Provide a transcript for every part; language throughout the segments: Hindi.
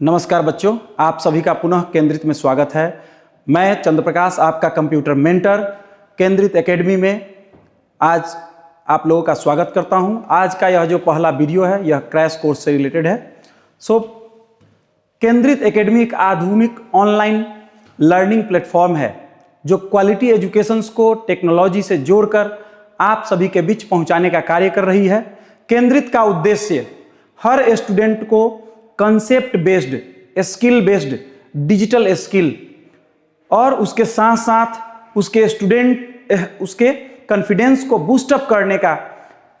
नमस्कार बच्चों, आप सभी का पुनः केंद्रित में स्वागत है। मैं चंद्रप्रकाश, आपका कंप्यूटर मेंटर, केंद्रित एकेडमी में आज आप लोगों का स्वागत करता हूं। आज का यह जो पहला वीडियो है यह क्रैश कोर्स से रिलेटेड है। केंद्रित एकेडमी एक आधुनिक ऑनलाइन लर्निंग प्लेटफॉर्म है जो क्वालिटी एजुकेशंस को टेक्नोलॉजी से जोड़कर आप सभी के बीच पहुंचाने का कार्य कर रही है। केंद्रित का उद्देश्य हर स्टूडेंट को concept based, skill based digital skill और उसके साथ साथ उसके कॉन्फिडेंस को बूस्ट अप करने का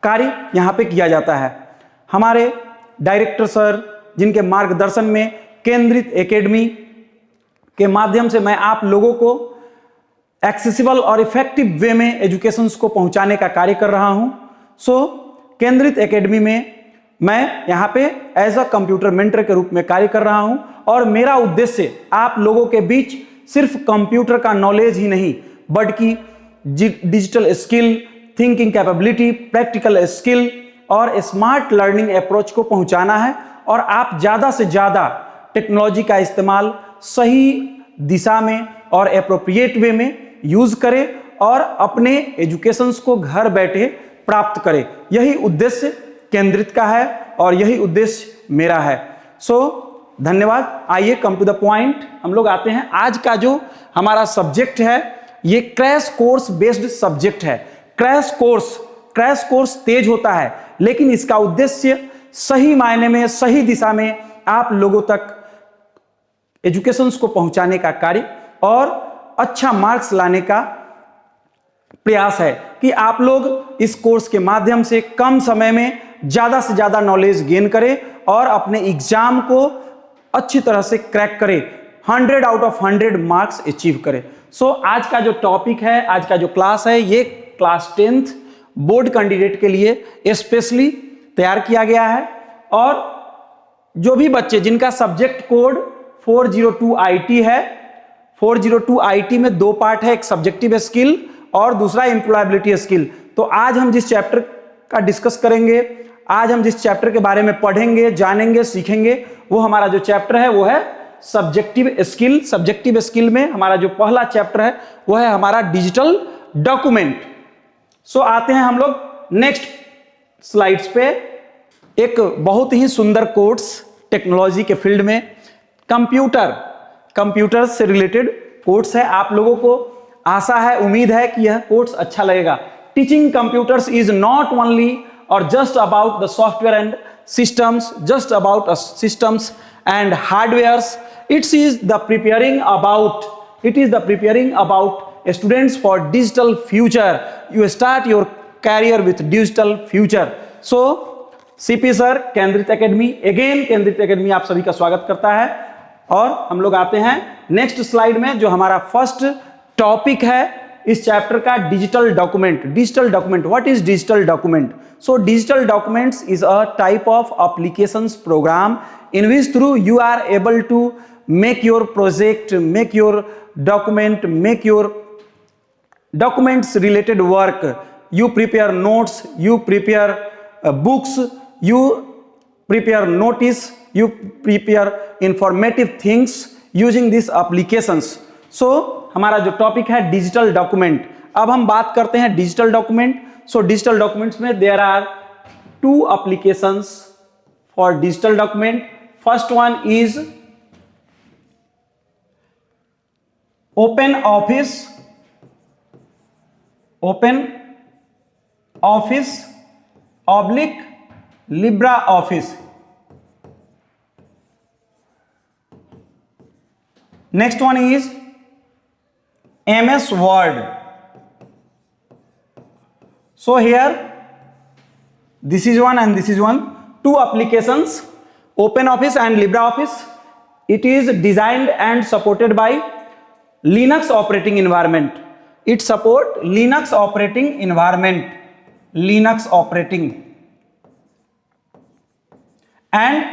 कार्य यहाँ पे किया जाता है। हमारे डायरेक्टर सर जिनके मार्गदर्शन में केंद्रित एकेडमी के माध्यम से मैं आप लोगों को एक्सेसिबल और इफेक्टिव वे में एजुकेशंस को पहुंचाने का कार्य कर रहा हूं। केंद्रित एकेडमी में मैं यहाँ पे एज अ कंप्यूटर मेंटर के रूप में कार्य कर रहा हूं और मेरा उद्देश्य आप लोगों के बीच सिर्फ कंप्यूटर का नॉलेज ही नहीं बल्कि digital skill, thinking capability, practical skill और स्मार्ट लर्निंग अप्रोच को पहुंचाना है और आप ज़्यादा से ज़्यादा टेक्नोलॉजी का इस्तेमाल सही दिशा में और एप्रोप्रिएट वे में यूज़ करें और अपने एजुकेशंस को घर बैठे प्राप्त करें। यही उद्देश्य केंद्रित का है और यही उद्देश्य मेरा है। धन्यवाद। आइए कम टू द पॉइंट हम लोग आते हैं। आज का जो हमारा सब्जेक्ट है ये क्रैश कोर्स बेस्ड सब्जेक्ट है। क्रैश कोर्स तेज होता है लेकिन इसका उद्देश्य सही मायने में, सही दिशा में आप लोगों तक एजुकेशंस को पहुंचाने का कार्य और अच्छा मार्क्स लाने का प्रयास है कि आप लोग इस कोर्स के माध्यम से कम समय में ज्यादा से ज्यादा नॉलेज गेन करें और अपने एग्जाम को अच्छी तरह से क्रैक करें, 100 आउट ऑफ 100 मार्क्स अचीव करें। आज का जो टॉपिक है, आज का जो क्लास है, ये क्लास 10th बोर्ड कैंडिडेट के लिए स्पेशली तैयार किया गया है और जो भी बच्चे जिनका सब्जेक्ट कोड 402 IT है, 402 IT में दो पार्ट है, एक सब्जेक्टिव स्किल और दूसरा एम्प्लॉयबिलिटी स्किल। तो आज हम जिस चैप्टर का डिस्कस करेंगे, आज हम जिस चैप्टर के बारे में पढ़ेंगे, जानेंगे, सीखेंगे, वो हमारा जो चैप्टर है वो है सब्जेक्टिव स्किल। सब्जेक्टिव स्किल में हमारा जो पहला चैप्टर है वो है हमारा डिजिटल डॉक्यूमेंट। आते हैं हम लोग नेक्स्ट स्लाइड्स पे। एक बहुत ही सुंदर कोर्स टेक्नोलॉजी के फील्ड में कंप्यूटर से रिलेटेड कोर्स है। आप लोगों को आशा है, उम्मीद है कि यह कोर्स अच्छा लगेगा। Teaching computers is not only or just about the software and systems, just about systems and hardwares. It is the preparing about students for digital future. You start your career with digital future. CP sir, केंद्रित एकेडमी, अगेन केंद्रित एकेडमी आप सभी का स्वागत करता है और हम लोग आते हैं नेक्स्ट स्लाइड में। जो हमारा फर्स्ट टॉपिक है इस चैप्टर का, digital document. What is digital document? Digital documents is a type of applications program in which through you are able to make your project, make your document, make your documents related work. You prepare notes, you prepare books, you prepare notice, you prepare informative things using these applications. हमारा जो टॉपिक है डिजिटल डॉक्यूमेंट। अब हम बात करते हैं डिजिटल डॉक्यूमेंट। डिजिटल डॉक्यूमेंट्स में there are two applications for digital document. First one is Open Office oblique Libre Office. Next one is MS Word. Here this is one and this is one, two applications, OpenOffice and LibreOffice. It is designed and supported by Linux operating environment. It support Linux operating environment, and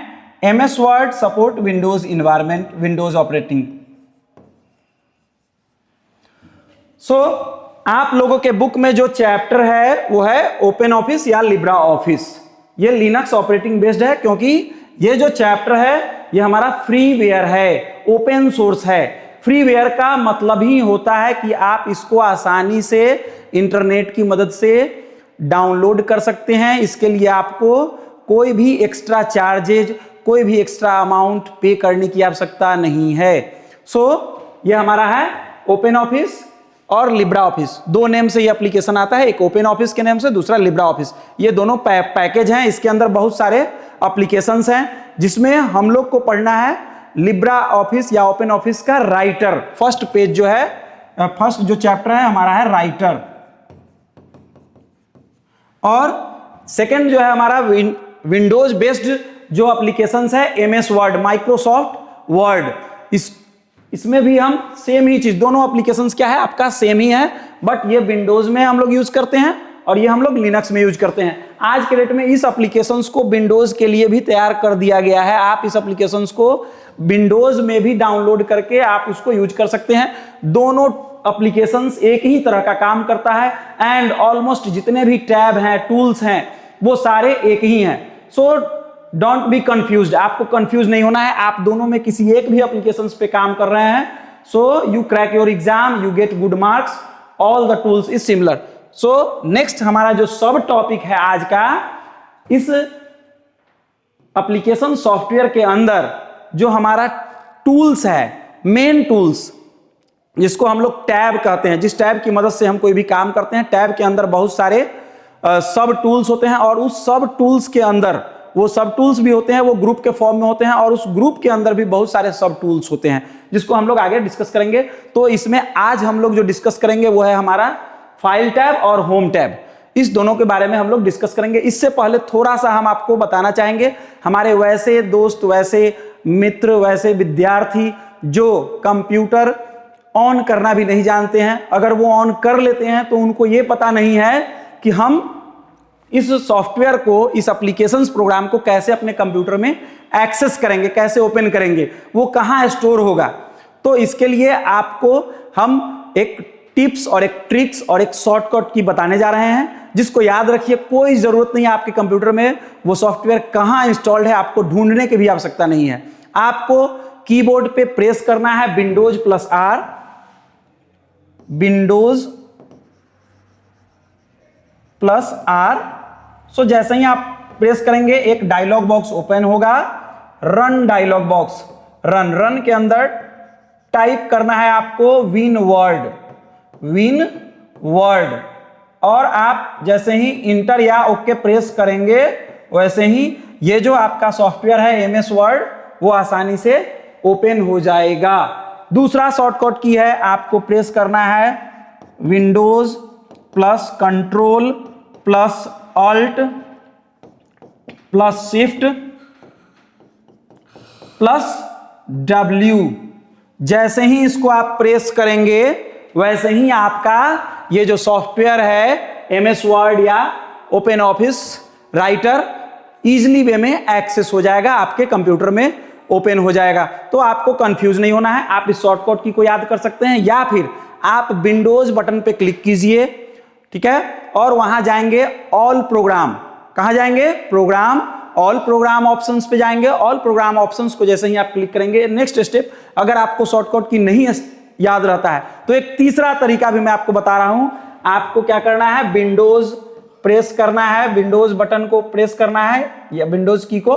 MS Word support Windows environment, Windows operating. आप लोगों के बुक में जो चैप्टर है वो है ओपन ऑफिस या लिब्रा ऑफिस। ये लिनक्स ऑपरेटिंग बेस्ड है क्योंकि ये जो चैप्टर है ये हमारा फ्रीवेयर है, ओपन सोर्स है। फ्रीवेयर का मतलब ही होता है कि आप इसको आसानी से इंटरनेट की मदद से डाउनलोड कर सकते हैं। इसके लिए आपको कोई भी एक्स्ट्रा चार्जेज, कोई भी एक्स्ट्रा अमाउंट पे करने की आवश्यकता नहीं है। ये हमारा है ओपन ऑफिस और लिब्रा ऑफिस, दो नेम से ये एप्लीकेशन आता है, एक ओपन ऑफिस के नेम से, दूसरा लिब्रा ऑफिस। ये दोनों पैकेज हैं। इसके अंदर बहुत सारे एप्लीकेशंस हैं जिसमें हम लोग को पढ़ना है लिब्रा ऑफिस या ओपन ऑफिस का राइटर। फर्स्ट पेज जो है, फर्स्ट जो चैप्टर है हमारा है राइटर, और सेकंड जो है हमारा विंडोज बेस्ड जो एप्लीकेशंस है एमएस वर्ड, माइक्रोसॉफ्ट वर्ड। इसमें भी हम सेम ही चीज, दोनों एप्लीकेशंस क्या है आपका सेम ही है, बट ये विंडोज में हम लोग यूज करते हैं और ये हम लोग लिनक्स में यूज करते हैं। आज के डेट में इस एप्लीकेशंस को विंडोज के लिए भी तैयार कर दिया गया है। आप इस एप्लीकेशंस को विंडोज में भी डाउनलोड करके आप उसको यूज कर सकते हैं। दोनों एप्लीकेशंस एक ही तरह का काम करता है एंड ऑलमोस्ट जितने भी टैब हैं, टूल्स हैं, वो सारे एक ही हैं। सो डोंट बी कंफ्यूज्ड, आपको कंफ्यूज नहीं होना है। आप दोनों में किसी एक भी एप्लीकेशंस पे काम कर रहे हैं, so you crack your exam, you get good marks, all the tools is similar. So next हमारा जो सब टॉपिक है आज का, इस एप्लीकेशन सॉफ्टवेयर के अंदर जो हमारा टूल्स है, मेन टूल्स जिसको हम लोग टैब कहते हैं, जिस टैब की मदद से हम कोई भी काम करते हैं, टैब के अंदर बहुत सारे सब टूल्स होते हैं और उस सब टूल्स के अंदर वो सब टूल्स भी होते हैं, वो ग्रुप के फॉर्म में होते हैं और उस ग्रुप के अंदर भी बहुत सारे सब टूल्स होते हैं जिसको हम लोग आगे डिस्कस करेंगे। तो इसमें आज हम लोग जो डिस्कस करेंगे वो है हमारा फाइल टैब और होम टैब। इस दोनों के बारे में हम लोग डिस्कस करेंगे। इससे पहले थोड़ा सा हम आपको बताना चाहेंगे, हमारे वैसे दोस्त, वैसे मित्र, वैसे विद्यार्थी जो कंप्यूटर ऑन करना भी नहीं जानते हैं, अगर वो ऑन कर लेते हैं तो उनको ये पता नहीं है कि हम इस सॉफ्टवेयर को, इस एप्लीकेशंस प्रोग्राम को कैसे अपने कंप्यूटर में एक्सेस करेंगे, कैसे ओपन करेंगे, वो कहाँ स्टोर होगा। तो इसके लिए आपको हम एक टिप्स और एक ट्रिक्स और एक शॉर्टकट की बताने जा रहे हैं, जिसको याद रखिए। कोई जरूरत नहीं है आपके कंप्यूटर में वो सॉफ्टवेयर कहाँ इंस्टॉल्ड है, आपको ढूंढने की भी आवश्यकता नहीं है। आपको कीबोर्ड पे प्रेस करना है Windows plus R, Windows plus R. So जैसे ही आप प्रेस करेंगे एक डायलॉग बॉक्स ओपन होगा, रन डायलॉग बॉक्स, रन के अंदर टाइप करना है आपको विन वर्ड, और आप जैसे ही इंटर या ओके प्रेस करेंगे वैसे ही ये जो आपका सॉफ्टवेयर है एमएस वर्ड वो आसानी से ओपन हो जाएगा। दूसरा शॉर्टकट की है, आपको प्रेस करना है Windows plus control plus alt plus shift plus W. जैसे ही इसको आप प्रेस करेंगे वैसे ही आपका ये जो सॉफ्टवेयर है एमएस वर्ड या ओपन ऑफिस राइटर इजीली वे में एक्सेस हो जाएगा, आपके कंप्यूटर में ओपन हो जाएगा। तो आपको कंफ्यूज नहीं होना है, आप इस शॉर्टकट की को याद कर सकते हैं या फिर आप विंडोज बटन पे क्लिक कीजिए, ठीक है, और वहां जाएंगे ऑल प्रोग्राम। कहां जाएंगे? प्रोग्राम, ऑल प्रोग्राम ऑप्शंस पे जाएंगे। ऑल प्रोग्राम ऑप्शंस को जैसे ही आप क्लिक करेंगे, नेक्स्ट स्टेप, अगर आपको शॉर्टकट की नहीं याद रहता है तो एक तीसरा तरीका भी मैं आपको बता रहा हूं। आपको क्या करना है, विंडोज प्रेस करना है, विंडोज बटन को प्रेस करना है या विंडोज की को,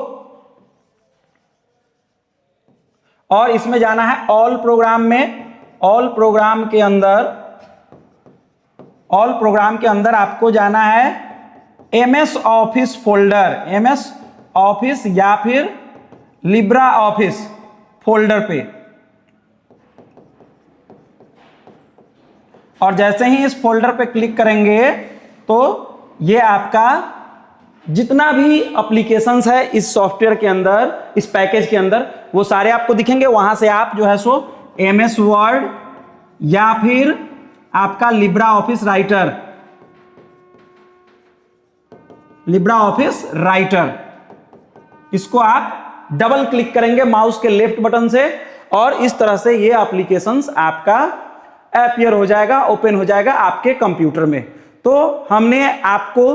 और इसमें जाना है ऑल प्रोग्राम में। ऑल प्रोग्राम के अंदर आपको जाना है MS office folder, MS office या फिर लिब्रा ऑफिस फोल्डर पे। और जैसे ही इस फोल्डर पे क्लिक करेंगे तो ये आपका जितना भी एप्लीकेशंस है इस सॉफ्टवेयर के अंदर, इस पैकेज के अंदर, वो सारे आपको दिखेंगे। वहां से आप जो है सो एमएस वर्ड या फिर आपका लिब्रा ऑफिस राइटर, इसको आप डबल क्लिक करेंगे माउस के लेफ्ट बटन से और इस तरह से ये एप्लीकेशंस आपका अपीयर हो जाएगा, ओपन हो जाएगा आपके कंप्यूटर में। तो हमने आपको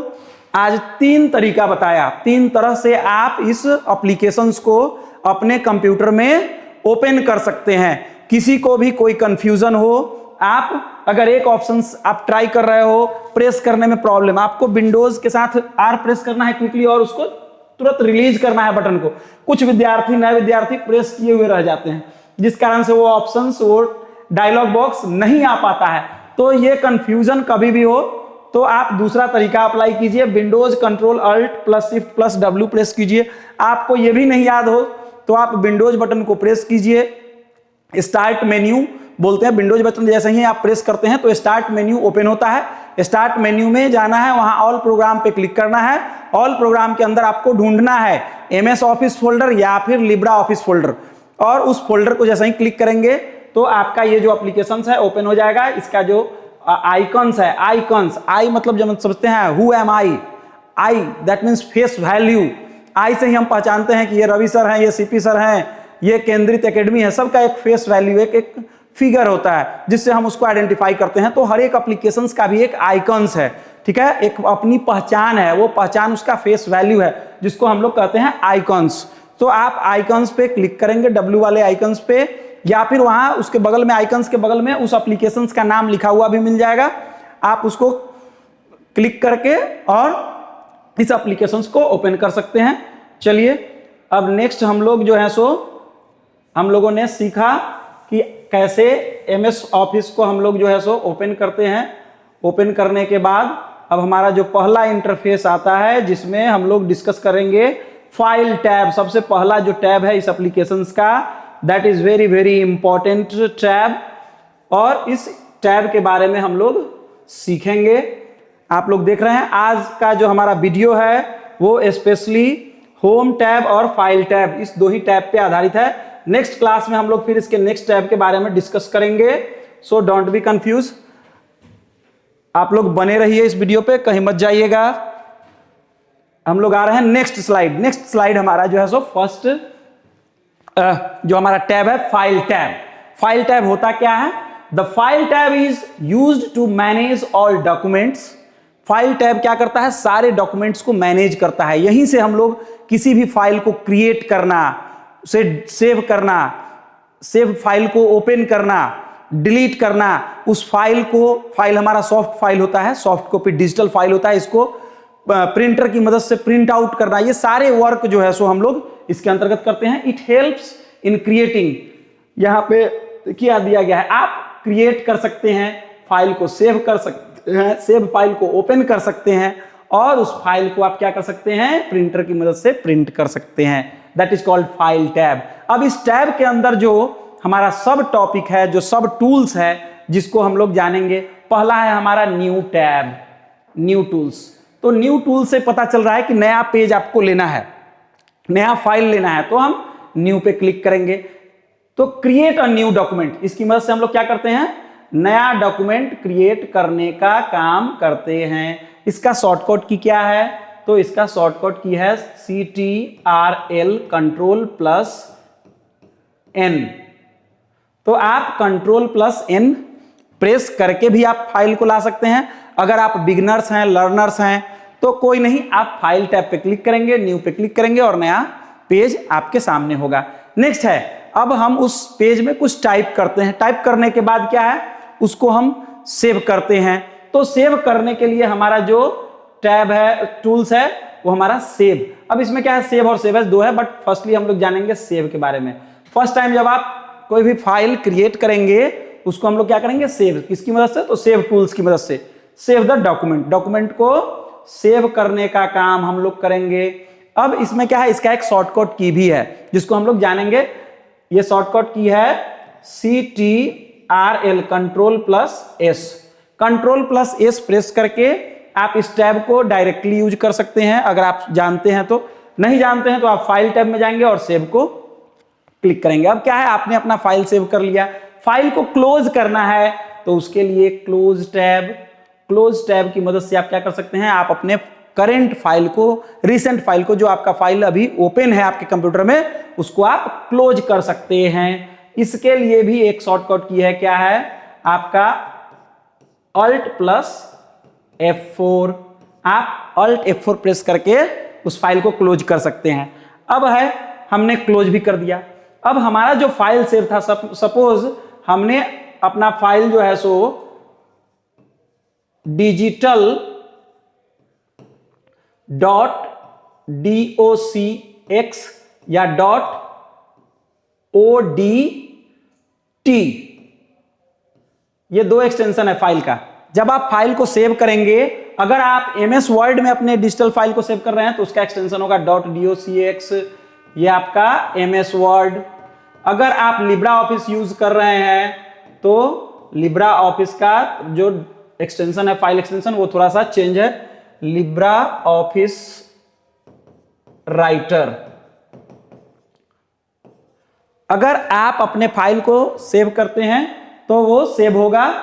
आज 3 तरीका बताया, 3 तरह से आप इस एप्लीकेशंस को अपने कंप्यूटर में ओपन कर सकते हैं। किसी को भी कोई कंफ्यूजन हो, आप अगर एक ऑप्शन आप ट्राई कर रहे हो, प्रेस करने में प्रॉब्लम, आपको विंडोज के साथ आर प्रेस करना है क्विकली और उसको तुरंत रिलीज करना है बटन को। कुछ विद्यार्थी, नए विद्यार्थी प्रेस किए हुए रह जाते हैं, जिस कारण से वो ऑप्शंस, वो डायलॉग बॉक्स नहीं आ पाता है। तो ये कंफ्यूजन कभी भी हो तो आप दूसरा तरीका अप्लाई कीजिए, Windows control alt plus shift plus W press कीजिए। आपको ये भी नहीं याद हो तो आप विंडोज बटन को प्रेस कीजिए, स्टार्ट मेन्यू बोलते हैं, विंडोज बटन जैसे ही आप प्रेस करते हैं तो स्टार्ट मेन्यू ओपन होता है। स्टार्ट मेन्यू में जाना है, वहां ऑल प्रोग्राम पे क्लिक करना है। ऑल प्रोग्राम के अंदर आपको ढूंढना है एमएस ऑफिस फोल्डर या फिर लिब्रा ऑफिस फोल्डर, और उस फोल्डर को जैसे ही क्लिक करेंगे तो आपका ये जो एप्लीकेशन है ओपन हो जाएगा। इसका जो आइकॉन्स है, आइकॉन्स, आई मतलब जब समझते हैं who am I, I that means face value. I से ही हम पहचानते हैं कि ये रवि सर हैं, ये सीपी सर हैं, ये केंद्रित एकेडमी है। सबका एक फेस वैल्यू, एक फिगर होता है जिससे हम उसको आइडेंटिफाई करते हैं। तो हर एक एप्लीकेशंस का भी एक आइकॉन्स है, ठीक है, एक अपनी पहचान है, वो पहचान उसका फेस वैल्यू है जिसको हम लोग कहते हैं आइकॉन्स। तो आप आइकॉन्स पे क्लिक करेंगे, डब्ल्यू वाले आइकॉन्स पे, या फिर वहां उसके बगल में, आइकॉन्स के बगल में उस एप्लीकेशंस का नाम लिखा हुआ भी मिल जाएगा। आप उसको क्लिक करके और इस एप्लीकेशंस को ओपन कर सकते हैं। चलिए अब नेक्स्ट हम लोग जो है सो हम लोगों ने सीखा कि कैसे एमएस ऑफिस को हम लोग जो है सो ओपन करते हैं। ओपन करने के बाद अब हमारा जो पहला इंटरफेस आता है जिसमें हम लोग डिस्कस करेंगे फाइल टैब। सबसे पहला जो टैब है इस एप्लीकेशंस का, that is very very important tab, और इस टैब के बारे में हम लोग सीखेंगे। आप लोग देख रहे हैं आज का जो हमारा वीडियो है वो स्पेशली होम टैब और फाइल टैब, इस 2 ही टैब पे आधारित है। नेक्स्ट क्लास में हम लोग फिर इसके नेक्स्ट टैब के बारे में डिस्कस करेंगे। सो डोंट बी कंफ्यूज, आप लोग बने रहिए इस वीडियो पे, कहीं मत जाइएगा। हम लोग आ रहे हैं नेक्स्ट स्लाइड। नेक्स्ट स्लाइड हमारा जो है सो फर्स्ट जो हमारा टैब है फाइल टैब। फाइल टैब होता क्या है? The file tab is used to manage all documents. File tab क्या करता है? सारे डॉक्यूमेंट्स को मैनेज करता है। यहीं से हम लोग किसी भी फाइल को क्रिएट करना, उसे सेव करना, सेव फाइल को ओपन करना, डिलीट करना, उस फाइल को, फाइल हमारा सॉफ्ट फाइल होता है, सॉफ्ट कॉपी डिजिटल फाइल होता है, इसको प्रिंटर की मदद से प्रिंट आउट करना, ये सारे वर्क जो है सो हम लोग इसके अंतर्गत करते हैं। इट हेल्प्स इन क्रिएटिंग, यहाँ पे क्या दिया गया है, आप क्रिएट कर सकते हैं, फाइल को सेव कर सकते हैं, सेव फाइल को ओपन कर सकते हैं, और उस फाइल को आप क्या कर सकते हैं? प्रिंटर की मदद से प्रिंट कर सकते हैं। That is called file tab. अब इस टैब के अंदर जो हमारा सब टॉपिक है, जो सब टूल्स है जिसको हम लोग जानेंगे, पहला है हमारा न्यू टैब, न्यू टूल्स। तो न्यू टूल से पता चल रहा है कि नया पेज आपको लेना है, नया फाइल लेना है, तो हम न्यू पे क्लिक करेंगे। तो क्रिएट अ न्यू डॉक्यूमेंट, इसकी मदद से हम लोग क्या करते हैं? नया डॉक्यूमेंट क्रिएट करने का काम करते हैं। इसका शॉर्टकट की क्या है? तो इसका शॉर्टकट की है CTRL Ctrl+N। तो आप Ctrl+N प्रेस करके भी आप फाइल को ला सकते हैं। अगर आप बिगिनर्स हैं, लर्नर्स हैं, तो कोई नहीं, आप फाइल टैब पे क्लिक करेंगे, न्यू पे क्लिक करेंगे और नया पेज आपके सामने होगा। नेक्स्ट है, अब हम उस पेज में कुछ टाइप करते हैं। टाइप करने के बाद क्या है? उसको हम सेव करते हैं। तो सेव करने के लिए हमारा जो टैब है, टूल्स है, वो हमारा सेव। अब इसमें क्या है? सेव और सेव एज 2 है, बट फर्स्टली हम लोग जानेंगे सेव के बारे में। फर्स्ट टाइम जब आप कोई भी फाइल क्रिएट करेंगे उसको हम लोग क्या करेंगे? सेव। किसकी मदद से? तो सेव टूल्स की मदद से। सेव द डॉक्यूमेंट, डॉक्यूमेंट को सेव करने का काम हम लोग करेंगे। अब इसमें क्या है? इसका एक शॉर्टकट की भी है जिसको हम लोग जानेंगे। ये शॉर्टकट की है CTRL Ctrl+S। Ctrl+S प्रेस करके आप इस टैब को डायरेक्टली यूज कर सकते हैं अगर आप जानते हैं तो। नहीं जानते हैं तो आप फाइल टैब में जाएंगे और सेव को क्लिक करेंगे। अब क्या है? आपने अपना फाइल सेव कर लिया, फाइल को क्लोज करना है तो उसके लिए क्लोज टैब, क्लोज टैब की मदद से आप क्या कर सकते हैं? आप अपने करंट फाइल को, रिसेंट फाइल को, जो आपका फाइल अभी ओपन है आपके कंप्यूटर में, उसको आप क्लोज कर सकते हैं। इसके लिए भी एक शॉर्टकट की है, क्या है? आपका Alt+F4। आप Alt F4 प्रेस करके उस फाइल को क्लोज कर सकते हैं। अब है हमने क्लोज भी कर दिया। अब हमारा जो फाइल सेव था, सपोज हमने अपना फाइल जो है सो digital.docx या .odt, ये दो एक्सटेंशन है फाइल का। जब आप फाइल को सेव करेंगे, अगर आप MS वर्ड में अपने डिजिटल फाइल को सेव कर रहे हैं तो उसका एक्सटेंशन होगा .docx, ये आपका MS वर्ड। अगर आप लिब्रा ऑफिस यूज कर रहे हैं तो लिब्रा ऑफिस का जो एक्सटेंशन है, फाइल एक्सटेंशन, वो थोड़ा सा चेंज है, लिब्रा ऑफिस राइटर। अगर आप अपने फाइल को सेव करते हैं तो वो सेव होगा,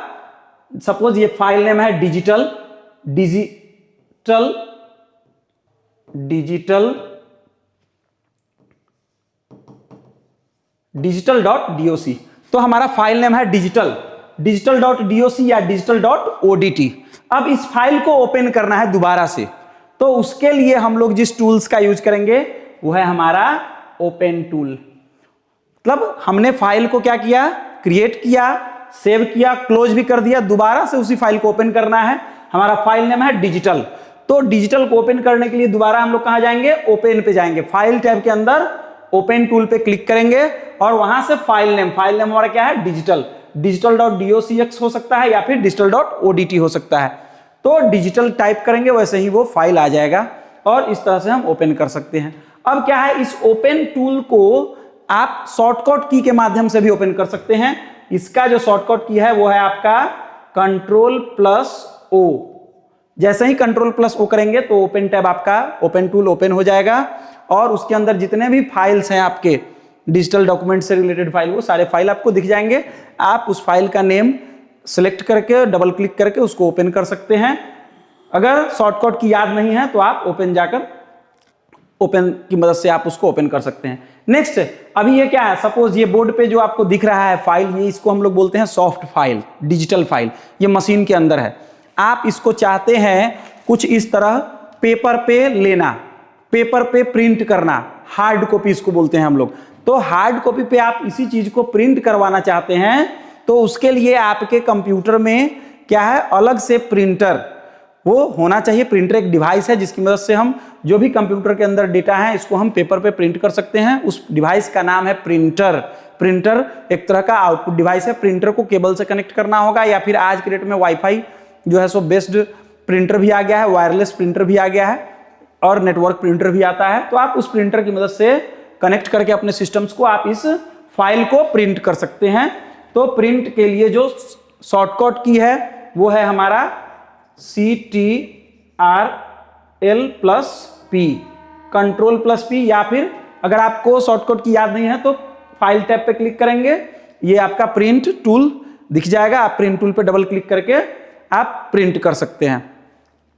सपोज ये फाइल नेम है digital.doc, तो हमारा फाइल नेम है digital.doc या digital.odt। अब इस फाइल को ओपन करना है दोबारा से, तो उसके लिए हम लोग जिस टूल्स का यूज करेंगे वो है हमारा ओपन टूल। मतलब हमने फाइल को क्या किया, क्रिएट किया, सेव किया, क्लोज भी कर दिया, दोबारा से उसी फाइल को ओपन करना है। हमारा फाइल नेम है डिजिटल, तो डिजिटल को ओपन करने के लिए दोबारा हम लोग कहां जाएंगे, ओपन पे जाएंगे। फाइल टैब के अंदर ओपन टूल पे क्लिक करेंगे और वहां से फाइल नेम हमारा क्या है, digital.docx हो सकता है या फिर digital.odt हो सकता है। तो डिजिटल टाइप करेंगे, वैसे ही वो फाइल आ जाएगा और इस तरह से हम ओपन कर सकते हैं। अब क्या है, इस ओपन टूल को आप शॉर्टकट की के माध्यम से भी ओपन कर सकते हैं। इसका जो शॉर्टकट की है वो है आपका Ctrl+O। जैसे ही Ctrl+O करेंगे तो ओपन टैब आपका, ओपन टूल ओपन हो जाएगा और उसके अंदर जितने भी फाइल्स हैं आपके डिजिटल डॉक्यूमेंट से रिलेटेड फाइल, वो सारे फाइल आपको दिख जाएंगे। आप उस फाइल का नेम सिलेक्ट करके डबल क्लिक करके उसको ओपन कर सकते हैं। अगर शॉर्टकट की याद नहीं है तो आप ओपन जाकर ओपन की मदद से आप उसको ओपन कर सकते हैं। नेक्स्ट, अभी ये क्या है, सपोज ये बोर्ड पे जो आपको दिख रहा है फाइल, ये इसको हम लोग बोलते हैं सॉफ्ट फाइल, डिजिटल फाइल। ये मशीन के अंदर है। आप इसको चाहते हैं कुछ इस तरह पेपर पे लेना, पेपर पे प्रिंट करना, हार्ड कॉपी इसको बोलते हैं हम लोग। तो हार्ड कॉपी पे आप इसी चीज को प्रिंट करवाना चाहते हैं, तो उसके लिए आपके कंप्यूटर में क्या है, अलग से प्रिंटर वो होना चाहिए। प्रिंटर एक डिवाइस है जिसकी मदद से हम जो भी कंप्यूटर के अंदर डेटा है इसको हम पेपर पे प्रिंट कर सकते हैं। उस डिवाइस का नाम है प्रिंटर। प्रिंटर एक तरह का आउटपुट डिवाइस है। प्रिंटर को केबल से कनेक्ट करना होगा या फिर आज के डेट में वाईफाई जो है सो बेस्ड प्रिंटर भी आ गया है, वायरलेस प्रिंटर भी आ गया है और नेटवर्क प्रिंटर भी आता है। तो आप उस प्रिंटर की मदद से कनेक्ट करके अपने सिस्टम्स को आप इस फाइल को प्रिंट कर सकते हैं। तो प्रिंट के लिए जो शॉर्टकट की है वो है हमारा Ctrl+P, Ctrl+P, या फिर अगर आपको शॉर्टकट की याद नहीं है तो फाइल टैब पे क्लिक करेंगे, ये आपका प्रिंट टूल दिख जाएगा। आप प्रिंट टूल पे डबल क्लिक करके आप प्रिंट कर सकते हैं,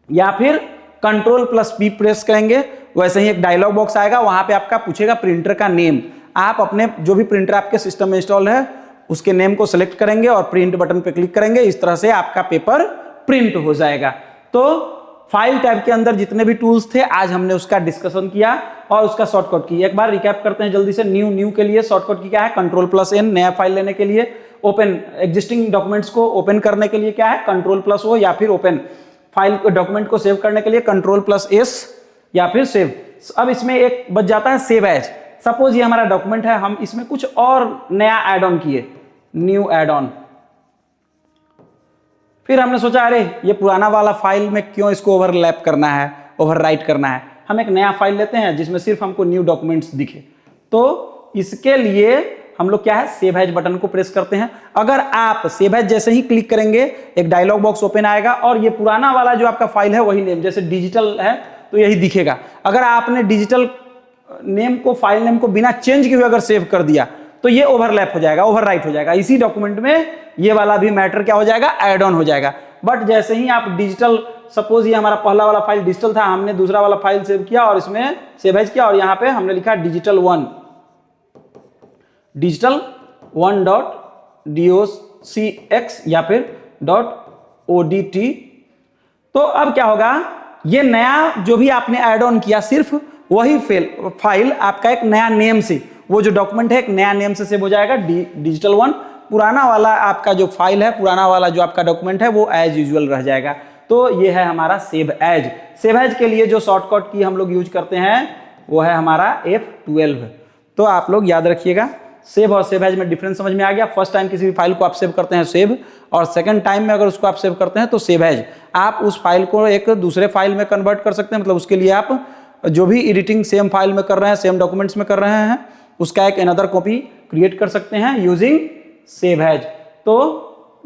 या फिर Ctrl+P प्रेस करेंगे, वैसे ही एक डायलॉग बॉक्स आएगा, वहां पे आपका पूछेगा प्रिंटर का नेम। आप अपने जो भी प्रिंटर आपके सिस्टम में इंस्टॉल है उसके नेम को सिलेक्ट करेंगे और प्रिंट बटन पे क्लिक करेंगे। इस तरह से आपका पेपर प्रिंट हो जाएगा। तो फाइल टैब के अंदर जितने भी टूल्स थे आज हमने उसका डिस्कशन किया और उसका शॉर्टकट की एक बार रिकैप करते हैं जल्दी से। न्यू के लिए शॉर्टकट की क्या है, Ctrl+N, नया फाइल लेने के लिए। ओपन एग्जिस्टिंग डॉक्यूमेंट्स को ओपन करने के लिए क्या है, Ctrl+O, या फिर ओपन फाइल डॉक्यूमेंट को सेव करने के लिए Ctrl+S या फिर सेव। अब इसमें एक बच जाता है सेव एज। सपोज ये हमारा डॉक्यूमेंट है, हम इसमें कुछ और नया ऐड ऑन किए, न्यू ऐड ऑन। फिर हमने सोचा अरे ये पुराना वाला फाइल में क्यों इसको ओवरलैप करना है, ओवरराइट करना है, हम एक नया फाइल लेते हैं जिसमें सिर्फ हमको न्यू डॉक्यूमेंट्स दिखे। तो इसके लिए हम लोग क्या है, सेव एज बटन को प्रेस करते हैं। अगर आप सेव एज जैसे ही क्लिक करेंगे एक डायलॉग बॉक्स ओपन आएगा और ये पुराना वाला जो आपका फाइल है वही नेम, जैसे डिजिटल है तो यही दिखेगा। अगर आपने डिजिटल नेम को, फाइल नेम को बिना चेंज किए हुए अगर सेव कर दिया तो ये ओवरलैप हो जाएगा, ओवरराइट हो जाएगा। इसी डॉक्यूमेंट में ये वाला भी मैटर क्या हो जाएगा, ऐड ऑन हो जाएगा। बट जैसे ही आप डिजिटल, सपोज ये हमारा पहला वाला फाइल डिजिटल था, हमने दूसरा वाला फाइल सेव किया और इसमें सेव एज किया और यहाँ पे हमने लिखा digital1.docx या फिर .odt। तो अब क्या होगा, ये नया जो भी आपने ऐड ऑन किया सिर्फ वही फाइल आपका एक नया नेम से, वो जो डॉक्यूमेंट है एक नया नेम से सेव हो जाएगा, डिजिटल वन। पुराना वाला आपका जो फाइल है, पुराना वाला जो आपका डॉक्यूमेंट है वो एज यूजुअल रह जाएगा। तो ये है हमारा सेव एज। सेव एज के लिए जो शॉर्टकट की हम लोग यूज करते हैं वो है हमारा F12। तो आप लोग याद रखिएगा, सेव और सेव एज में डिफरेंस समझ में आ गया। फर्स्ट टाइम किसी भी फाइल को आप सेव करते हैं सेव, और सेकंड टाइम में अगर उसको आप सेव करते हैं तो सेव एज। आप उस फाइल को एक दूसरे फाइल में कन्वर्ट कर सकते हैं, मतलब उसके लिए आप जो भी एडिटिंग सेम फाइल में कर रहे हैं, सेम डॉक्यूमेंट्स में कर रहे हैं, उसका एक अनदर कॉपी क्रिएट कर सकते हैं यूजिंग सेव एज। तो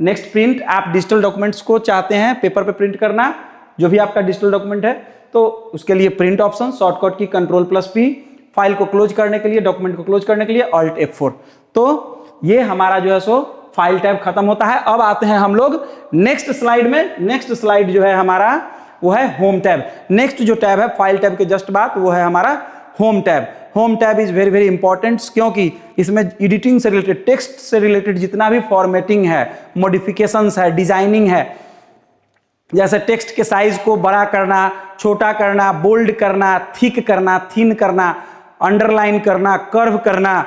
नेक्स्ट प्रिंट, आप डिजिटल डॉक्यूमेंट्स को चाहते हैं पेपर पे प्रिंट करना, जो भी आपका डिजिटल डॉक्यूमेंट है, तो उसके लिए प्रिंट ऑप्शन, शॉर्टकट की Ctrl+P, फाइल को क्लोज करने के लिए, डॉक्यूमेंट को क्लोज करने के लिए Alt F4। तो ये हमारा जो है सो फाइल टैब खत्म होता है। अब आते हैं हम लोग नेक्स्ट स्लाइड में। नेक्स्ट स्लाइड जो है हमारा वो है होम टैब। नेक्स्ट जो टैब है फाइल टैब के जस्ट बाद वो है हमारा home tab. Home tab is very very important, क्योंकि इसमें एडिटिंग से रिलेटेड, टेक्स्ट से रिलेटेड जितना भी फॉर्मेटिंग है, मॉडिफिकेशंस है, डिजाइनिंग है, जैसे टेक्स्ट के साइज को बड़ा करना, छोटा करना, बोल्ड करना, थिक करना, थिन करना, अंडरलाइन करना, कर्व करना,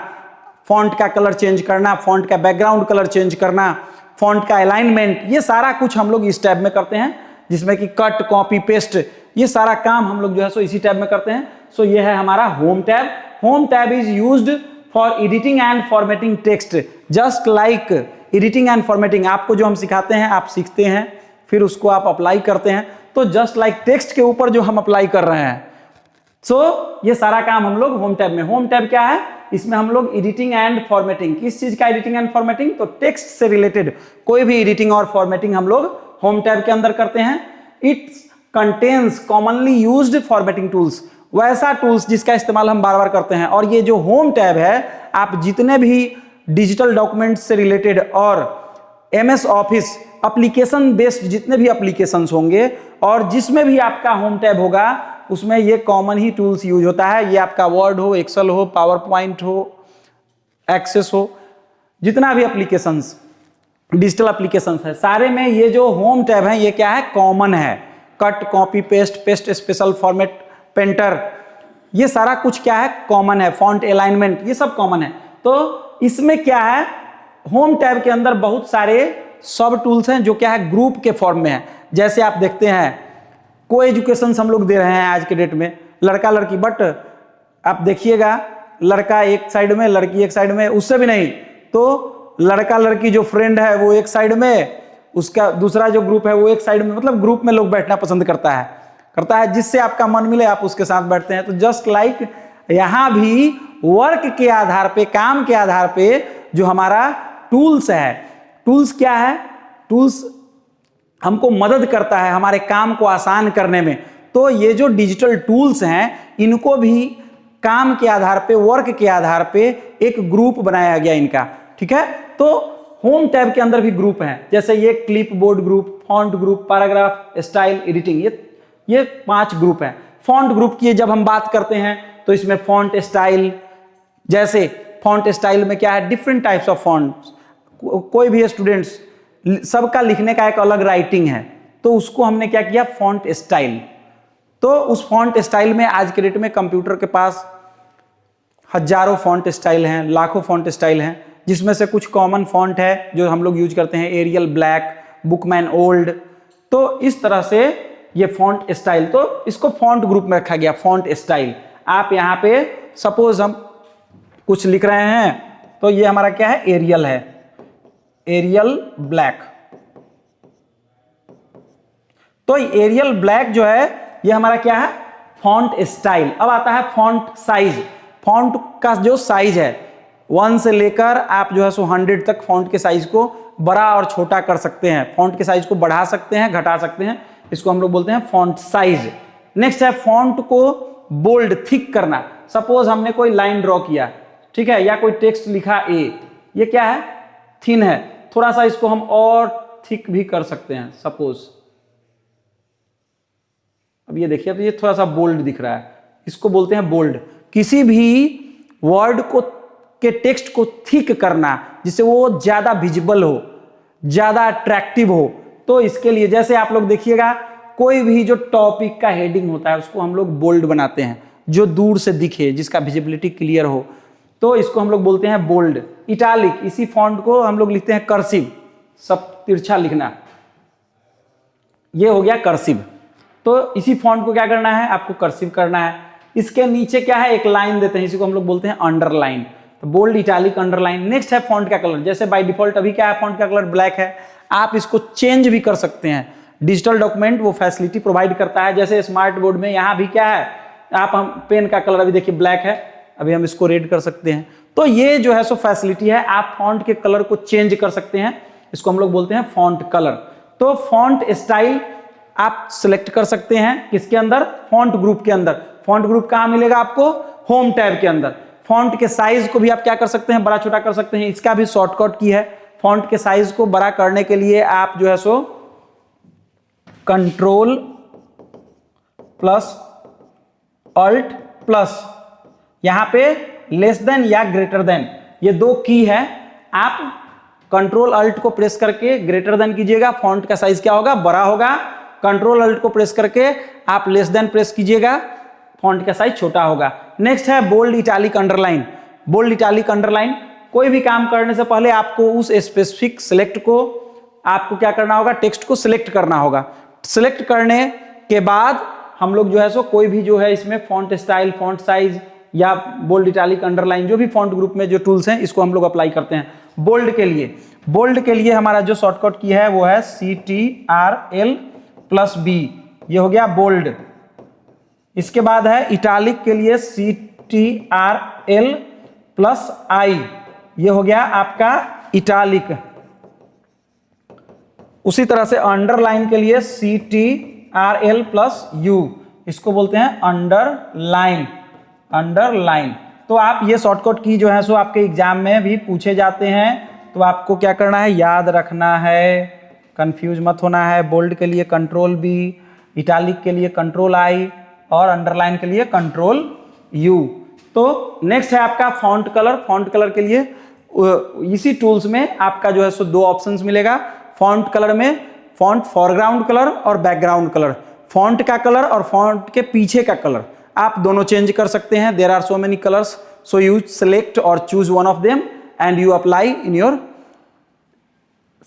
फॉन्ट का कलर चेंज करना, फॉन्ट का बैकग्राउंड कलर चेंज करना, फॉन्ट का अलाइनमेंट, ये सारा कुछ हम लोग इस टैब में करते हैं, जिसमें कि कट, कॉपी, पेस्ट, ये सारा काम हम लोग जो है सो इसी टैब में करते हैं। सो ये है हमारा home tab. Home tab is used for editing and formatting text, just like editing and formatting. आपको जो हम सिखाते हैं आप सीखते हैं, फिर उसको आप अप्लाई करते हैं, तो जस्ट लाइक टेक्स्ट के ऊपर जो हम अप्लाई कर रहे हैं, सो ये सारा काम हम लोग होम टैब में। होम टैब क्या है? इसमें हम लोग एडिटिंग एंड फॉर्मेटिंग, किस चीज का एडिटिंग एंड फॉर्मेटिंग? तो टेक्स्ट से रिलेटेड कोई भी एडिटिंग और फॉर्मेटिंग हम लोग होम टैब के अंदर करते हैं। It's contains commonly used formatting tools, वैसा टूल्स जिसका इस्तेमाल हम बार बार करते हैं। और ये जो होम टैब है, आप जितने भी डिजिटल डॉक्यूमेंट्स से रिलेटेड और MS ऑफिस एप्लीकेशन बेस्ड जितने भी एप्लीकेशंस होंगे और जिसमें भी आपका होम टैब होगा, उसमें ये कॉमन ही टूल्स यूज होता है। ये आपका वर्ड हो, एक्सेल हो, पावर पॉइंट हो, एक्सेस हो, जितना भी एप्लीकेशंस, डिजिटल एप्लीकेशंस है, सारे में ये जो होम टैब है ये क्या है? कॉमन है। Cut, copy, paste, paste special format, painter, ये सारा कुछ क्या है? कॉमन है। फॉन्ट अलाइनमेंट, ये सब कॉमन है। तो इसमें क्या है? होम टैब के अंदर बहुत सारे सब टूल्स हैं जो क्या है? ग्रुप के फॉर्म में है। जैसे आप देखते हैं को एजुकेशन हम लोग दे रहे हैं आज के डेट में, लड़का लड़की, बट आप देखिएगा लड़का एक साइड में, लड़की एक साइड में, उससे भी नहीं तो लड़का लड़की जो फ्रेंड है वो एक साइड में, उसका दूसरा जो ग्रुप है वो एक साइड में, मतलब ग्रुप में लोग बैठना पसंद करता है, जिससे आपका मन मिले आप उसके साथ बैठते हैं। तो जस्ट लाइक यहां भी वर्क के आधार पे, काम के आधार पे जो हमारा टूल्स है, टूल्स क्या है? टूल्स हमको मदद करता है हमारे काम को आसान करने में। तो ये जो डिजिटल टूल्स हैं, इनको भी काम के आधार पे, वर्क के आधार पे एक ग्रुप बनाया गया इनका, ठीक है। तो होम टैब के अंदर भी ग्रुप हैं, जैसे ये clip board group, font group, paragraph, style, editing, ये 5 ग्रुप हैं। फॉन्ट ग्रुप की जब हम बात करते हैं तो इसमें फॉन्ट स्टाइल, जैसे फॉन्ट स्टाइल में क्या है? डिफरेंट टाइप्स ऑफ फॉन्ट्स, कोई भी स्टूडेंट्स, सबका लिखने का एक अलग राइटिंग है, तो उसको हमने क्या किया? Font style. तो उस फॉन्ट स्टाइल में आज के डेट में कंप्यूटर के पास हजारों फॉन्ट स्टाइल हैं, लाखों फॉन्ट स्टाइल हैं, जिसमें से कुछ कॉमन फॉन्ट है जो हम लोग यूज करते हैं, एरियल ब्लैक, बुकमैन ओल्ड। तो इस तरह से ये फॉन्ट स्टाइल, तो इसको फॉन्ट ग्रुप में रखा गया, फॉन्ट स्टाइल। आप यहाँ पे सपोज हम कुछ लिख रहे हैं, तो ये हमारा क्या है? एरियल है, एरियल ब्लैक। तो एरियल ब्लैक जो है ये हमारा क्या है? Font style. अब आता है फॉन्ट साइज। फॉन्ट का जो साइज है 1 से लेकर आप जो है सो 100 तक फॉन्ट के साइज को बड़ा और छोटा कर सकते हैं, फॉन्ट के साइज को बढ़ा सकते हैं, घटा सकते हैं, इसको हम लोग बोलते हैं फॉन्ट साइज। नेक्स्ट है फॉन्ट को बोल्ड, थिक करना। सपोज हमने कोई लाइन ड्रॉ किया, ठीक है, या कोई टेक्स्ट लिखा ए, ये क्या है? थिन है, थोड़ा सा इसको हम और थिक भी कर सकते हैं। सपोज अब ये देखिए, अब ये थोड़ा सा बोल्ड दिख रहा है, इसको बोलते हैं बोल्ड। किसी भी वर्ड को के टेक्स्ट को थिक करना, जिससे वो ज्यादा विजिबल हो, ज्यादा अट्रैक्टिव हो। तो इसके लिए जैसे आप लोग देखिएगा कोई भी जो टॉपिक का हेडिंग होता है उसको हम लोग बोल्ड बनाते हैं, जो दूर से दिखे, जिसका विजिबिलिटी क्लियर हो, तो इसको हम लोग बोलते हैं बोल्ड। इटालिक, इसी फॉन्ट को हम लोग लिखते हैं कर्सिव, सब तिरछा लिखना, ये हो गया कर्सिव। तो इसी फॉन्ट को क्या करना है, आपको कर्सिव करना है। इसके नीचे क्या है, एक लाइन देते हैं, इसी को हम लोग बोलते हैं अंडरलाइन। तो बोल्ड, इटालिक, अंडरलाइन। नेक्स्ट है फॉन्ट का कलर। जैसे बाय डिफॉल्ट अभी क्या है, फॉन्ट का कलर ब्लैक है, आप इसको चेंज भी कर सकते हैं। डिजिटल डॉक्यूमेंट वो फैसिलिटी प्रोवाइड करता है। जैसे स्मार्ट बोर्ड में यहाँ भी क्या है, आप हम पेन का कलर अभी देखिए ब्लैक है, अभी हम इसको रेड कर सकते हैं। तो ये जो है सो फैसिलिटी है, आप फॉन्ट के कलर को चेंज कर सकते हैं, इसको हम लोग बोलते हैं फॉन्ट कलर। तो फॉन्ट स्टाइल आप सिलेक्ट कर सकते हैं किसके अंदर, फॉन्ट ग्रुप के अंदर। फॉन्ट ग्रुप कहां मिलेगा आपको, होम टैब के अंदर। फॉन्ट के साइज को भी आप क्या कर सकते हैं, बड़ा छोटा कर सकते हैं, इसका भी शॉर्टकट की है। फॉन्ट के साइज को बड़ा करने के लिए आप जो है so control plus alt plus, यहां पे लेस देन या ग्रेटर देन, ये दो की है। आप कंट्रोल अल्ट को प्रेस करके ग्रेटर देन कीजिएगा, फॉन्ट का साइज क्या होगा, बड़ा होगा। कंट्रोल अल्ट को प्रेस करके आप लेस देन प्रेस कीजिएगा, फॉन्ट का साइज छोटा होगा। नेक्स्ट है bold, italic, underline. Bold, italic, underline, कोई भी काम करने से पहले आपको उस स्पेसिफिक सिलेक्ट को आपको क्या करना होगा, टेक्स्ट को सिलेक्ट करना होगा। सिलेक्ट करने के बाद हम लोग जो है सो कोई भी जो है इसमें फॉन्ट स्टाइल, फॉन्ट साइज या बोल्ड, इटालिक, अंडरलाइन, जो भी फॉन्ट ग्रुप में जो टूल्स हैं इसको हम लोग अप्लाई करते हैं। बोल्ड के लिए, बोल्ड के लिए हमारा जो शॉर्टकट की है वो है CTRL+B, ये हो गया बोल्ड। इसके बाद है इटालिक के लिए CTRL+I, ये हो गया आपका इटालिक। उसी तरह से अंडरलाइन के लिए CTRL+U, इसको बोलते हैं अंडरलाइन, अंडरलाइन। तो आप ये शॉर्टकट की जो है सो आपके एग्जाम में भी पूछे जाते हैं, तो आपको क्या करना है, याद रखना है, कंफ्यूज मत होना है। बोल्ड के लिए कंट्रोल B, इटालिक के लिए कंट्रोल I और अंडरलाइन के लिए कंट्रोल U। तो नेक्स्ट है आपका फॉन्ट कलर। फॉन्ट कलर के लिए इसी टूल्स में आपका जो है सो दो ऑप्शंस मिलेगा। फॉन्ट कलर में फॉन्ट फॉरग्राउंड कलर और बैकग्राउंड कलर, फॉन्ट का कलर और फॉन्ट के पीछे का कलर आप दोनों चेंज कर सकते हैं। There are so many colours, so you select और choose one of them and you apply in your